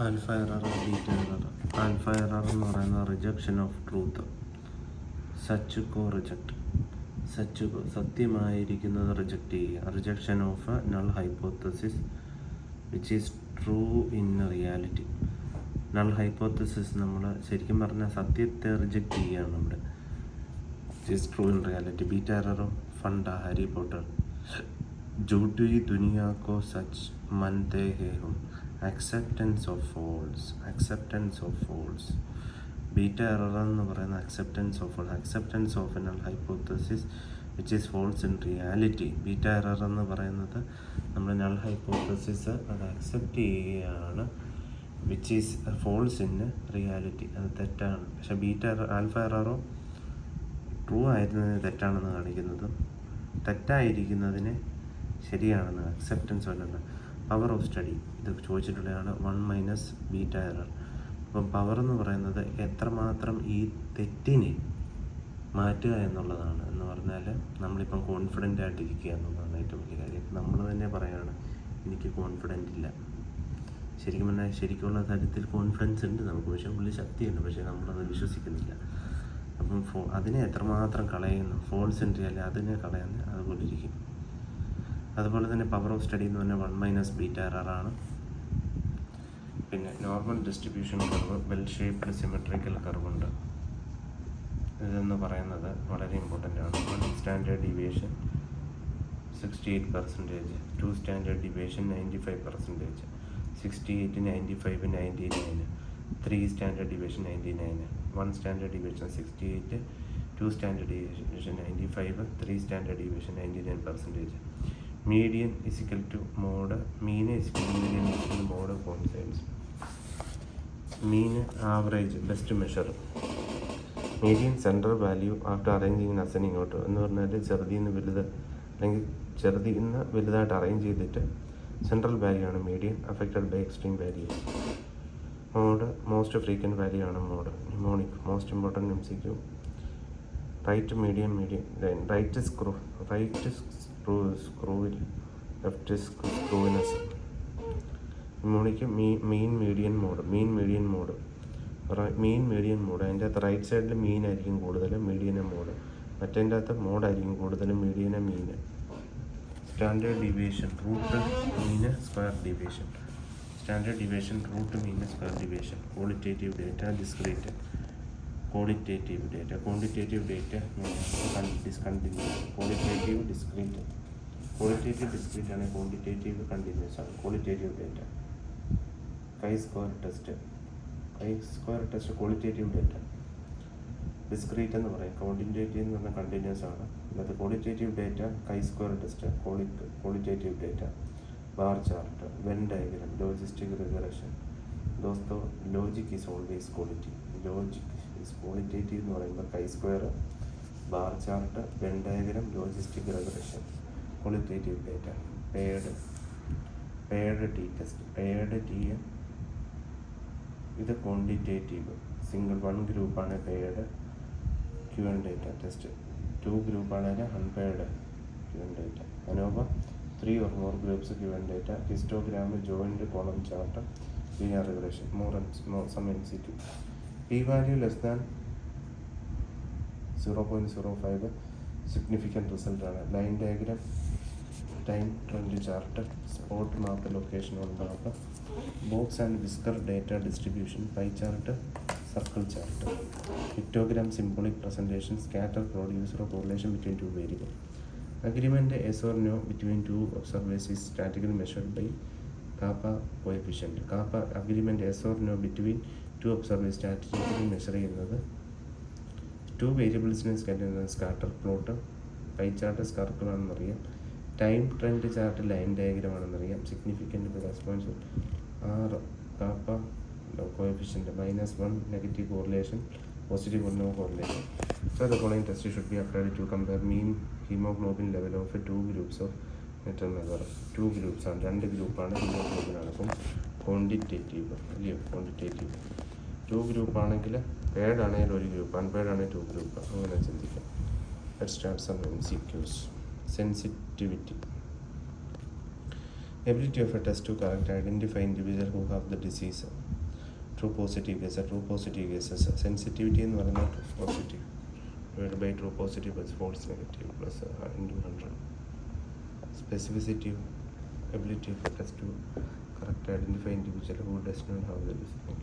Alpha error, beta error. Alpha error എന്ന് പറയുന്നത് rejection of truth. സച്ചുക്കോ റിജക്റ്റ്. സച്ചുക്കോ സത്യമായിരിക്കുന്നത് റിജക്റ്റ് ചെയ്യുക. Rejection of null hypothesis which is true in reality. Null hypothesis നമ്മൾ ശരിക്കും പറഞ്ഞാൽ സത്യത്തെ റിജക്റ്റ് ചെയ്യുകയാണ് നമ്മുടെ. Which is true in reality. Beta എററും ഫണ്ട ഹാരി പോട്ടർ. ജൂട്ടി ദുനിയാ കോ സച്ച് മനത്തെ ഹേ ഹും. Acceptance of false. Acceptance of false. Beta error എന്ന് പറയുന്ന acceptance of false. Acceptance of null hypothesis which is false in reality. Beta error എന്ന് പറയുന്നത് നമ്മൾ നൾ ഹൈപ്പോത്തസിസ് അത് അക്സെപ്റ്റ് ചെയ്യുകയാണ്, which is false in reality. അത് തെറ്റാണ്. പക്ഷേ ബീറ്റ ആൽഫ എററോ ട്രൂ ആയിരുന്നതിന് തെറ്റാണെന്ന് കാണിക്കുന്നതും തെറ്റായിരിക്കുന്നതിനെ ശരിയാണെന്ന് അക്സെപ്റ്റൻസ് വരുന്നത്. പവർ ഓഫ് സ്റ്റഡി ഇത് ചോദിച്ചിട്ടുള്ളതാണ്. 1 - ബീറ്റ എറർ. അപ്പം പവർ എന്ന് പറയുന്നത് എത്രമാത്രം ഈ തെറ്റിനെ മാറ്റുക എന്നുള്ളതാണ്. എന്ന് പറഞ്ഞാൽ നമ്മളിപ്പം കോൺഫിഡൻ്റ് ആയിട്ടിരിക്കുക എന്നുള്ളതാണ് ഏറ്റവും വലിയ കാര്യം. നമ്മൾ തന്നെ പറയുകയാണ് എനിക്ക് കോൺഫിഡൻ്റ് ഇല്ല. ശരിക്കും പറഞ്ഞാൽ ശരിക്കുള്ള കാര്യത്തിൽ കോൺഫിഡൻസ് ഉണ്ട് നമുക്ക്, പക്ഷേ ഉള്ളിൽ ശക്തിയുണ്ട്, പക്ഷേ നമ്മളത് വിശ്വസിക്കുന്നില്ല. അപ്പം അതിനെ എത്രമാത്രം കളയുന്നു, ഫോൾസ് ഇൻ റിയാലിറ്റി അതിനെ കളയുന്ന അതുപോലെ ഇരിക്കും. അതുപോലെ തന്നെ പവർ ഓഫ് സ്റ്റഡി എന്ന് പറഞ്ഞാൽ 1 - ബീറ്റ എററാണ്. പിന്നെ normal distribution curve, bell shaped symmetrical കർവുണ്ട്. ഇതെന്ന് പറയുന്നത് വളരെ ഇമ്പോർട്ടൻ്റ് ആണ്. 1 standard deviation 68%, 2 standard deviation 95%, 68, 95, 99, 3 standard deviation 99, 1 standard deviation 68, 2 standard deviation 95, 3 standard deviation 99%. Median is equal to mode. Mean is equal to median is equal to mode concepts. Mean average best measure. Median central value after arranging അസനിങ് out എന്ന് പറഞ്ഞാൽ ചെറുതിൽ നിന്ന് വലുത് അല്ലെങ്കിൽ ചെറുതിൽ നിന്ന് വലുതായിട്ട് arrange ചെയ്തിട്ട് central value ആണ് median, affected by extreme values. Mode most frequent value ആണ് mode. Mnemonic most important MCQ. Right median right സ്ക്രൂവിൽ left skewness. Mnemonic mean median mode. Mean median mode അതിൻ്റെ അകത്ത് റൈറ്റ് സൈഡിൽ മീൻ ആയിരിക്കും കൂടുതൽ, മീഡിയന മോഡ്. മറ്റേൻ്റെ അകത്ത് മോഡായിരിക്കും കൂടുതൽ, മീഡിയന mean. Standard deviation root mean square deviation. Standard deviation root mean square deviation. Qualitative data, discrete. Qualitative data, quantitative data discontinuous. Qualitative discrete. Qualitative discrete ആണ്, quantitative continuous ആണ്. Qualitative data. Chi square test qualitative data. Discrete എന്ന് പറയും. Quantitative എന്ന് പറഞ്ഞാൽ continuous ആണ്. അല്ലാതെ qualitative data chi square test qualitative data. Bar chart, Venn diagram, logistic regression. ദോസ്തോ logic is always quality. Logic is qualitative എന്ന് പറയുമ്പോൾ chi square, bar chart, Venn diagram, logistic regression. Qualitative data. Paired T test. Paired T ഇത് quantitative. Single 1 ഗ്രൂപ്പാണ് paired ക്യൂൻ data test. 2 ഗ്രൂപ്പാണെങ്കിൽ unpaired ക്യൂൻ data. ANOVA 3 or more groups ക്യൂൻ data. Histogram, joint column chart, linear regression. Some MCQ. P value less than 0.05 significant റിസൾട്ടാണ്. Line diagram, time trend chart, spot map, location on map, box and whisker data distribution, pie chart, circle chart, histogram, symbolic presentation, scatter plot, user correlation between 2 variable. Agreement yes or no between 2 observers is statically measured by kappa coefficient. Kappa agreement yes or no between 2 observers statically measure ചെയ്യുന്നത് 2 വേരിയബിൾസിനെ scatter plot, pie chart, circle ആണെന്നറിയാം. Time trend chart line diagram ആണെന്നറിയാം. Significant response R kappa coefficient -1 negative correlation, positive or no correlation. So the following test should be applied to compare mean hemoglobin level of 2 groups of metal measure. 2 groups ആണ്, 2 ഗ്രൂപ്പാണ് haemoglobin ആണ്. അപ്പം quantitative അല്ലയോ, quantitative. 2 group ആണെങ്കിൽ paired ആണെങ്കിൽ 1 group, unpaired ആണെങ്കിൽ 2 group. അങ്ങനെ ചിന്തിക്കാം. Let's start some MCQs. Sensitivity. Ability of a test to correct identify individual who have the disease. True positive cases. Sensitivity എന്ന് പറയുന്നത് true positive divided by true positive plus false negative plus into 100. Specificity, ability of a test to correct identify individual who does not have the disease.